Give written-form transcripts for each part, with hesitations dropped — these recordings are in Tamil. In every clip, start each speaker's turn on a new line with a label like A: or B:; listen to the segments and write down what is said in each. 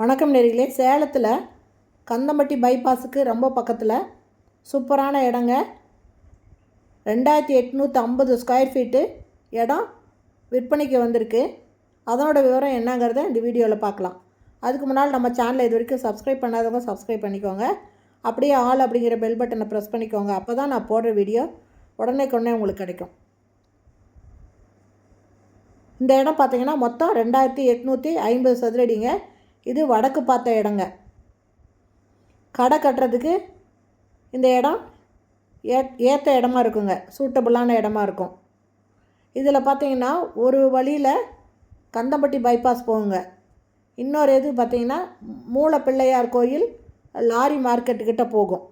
A: வணக்கம் நேயர்களே. சேலத்தில் கந்தம்பட்டி பைபாஸுக்கு ரொம்ப பக்கத்தில் சூப்பரான இடங்க. 2850 ஸ்கொயர் ஃபீட்டு இடம் விற்பனைக்கு வந்திருக்கு. அதனோட விவரம் என்னங்கிறத இந்த வீடியோவில் பார்க்கலாம். அதுக்கு முன்னால் நம்ம சேனலை இது வரைக்கும் சப்ஸ்கிரைப் பண்ணாதவங்க சப்ஸ்கிரைப் பண்ணிக்கோங்க. அப்படியே ஆல் அப்படிங்கிற பெல் பட்டனை ப்ரெஸ் பண்ணிக்கோங்க. அப்போ தான் நான் போடுற வீடியோ உடனே உங்களுக்கு கிடைக்கும். இந்த இடம் பார்த்திங்கன்னா மொத்தம் 2850 சதுரடிங்க. இது வடக்கு பார்த்த இடங்க. கடை கட்டுறதுக்கு இந்த இடம் ஏற்ற இடமா இருக்குங்க, சூட்டபுளான இடமா இருக்கும். இதில் பார்த்திங்கன்னா ஒரு வழியில் கந்தம்பட்டி பைபாஸ் போகுங்க. இன்னொரு இது பார்த்திங்கன்னா மூல பிள்ளையார் கோயில் லாரி மார்க்கெட்டுக்கிட்ட போகும்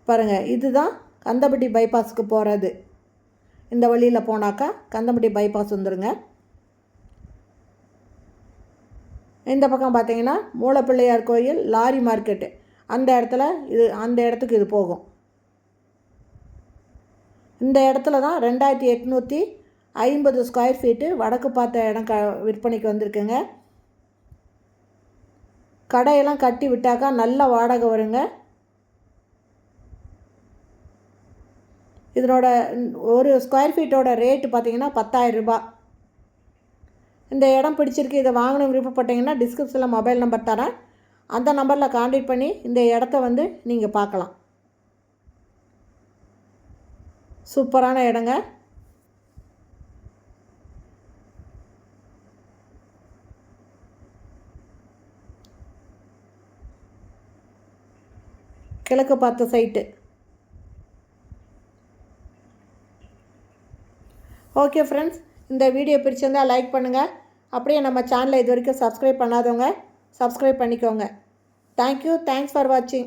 A: பாருங்கள். இதுதான் கந்தம்பட்டி பைபாஸுக்கு போகிறது. இந்த வழியில் போனாக்கா கந்தம்பட்டி பைபாஸ் வந்துடுங்க. இந்த பக்கம் பார்த்திங்கன்னா மூலப்பிள்ளையார் கோயில் லாரி மார்க்கெட்டு அந்த இடத்துக்கு இது போகும். இந்த இடத்துல தான் 2850 ஸ்கொயர் ஃபீட்டு வடக்கு பார்த்த இடம் விற்பனைக்கு வந்திருக்குங்க. கடையெல்லாம் கட்டி விட்டாக்கா நல்ல வாடகை வருங்க. இதனோட ஒரு ஸ்கொயர் ஃபீட்டோட ரேட்டு பார்த்திங்கன்னா 10,000 ரூபாய். இந்த இடம் பிடிச்சிருக்கு, இதை வாங்கணும் விருப்பப்பட்டீங்கன்னா டிஸ்கிரிப்ஷனில் மொபைல் நம்பர் தரேன். அந்த நம்பரில் கான்டாக்ட் பண்ணி இந்த இடத்த நீங்கள் பார்க்கலாம். சூப்பரான இடங்க. கிழக்கு பார்த்த சைட்டு. ஓகே ஃப்ரெண்ட்ஸ், இந்த வீடியோ பிடிச்சிருந்தால் லைக் பண்ணுங்கள். அப்படியே நம்ம சேனலை இது வரைக்கும் சப்ஸ்கிரைப் பண்ணாதவங்க சப்ஸ்கிரைப் பண்ணிக்கோங்க. தேங்க்யூ. தேங்க்ஸ் ஃபார் வாட்சிங்.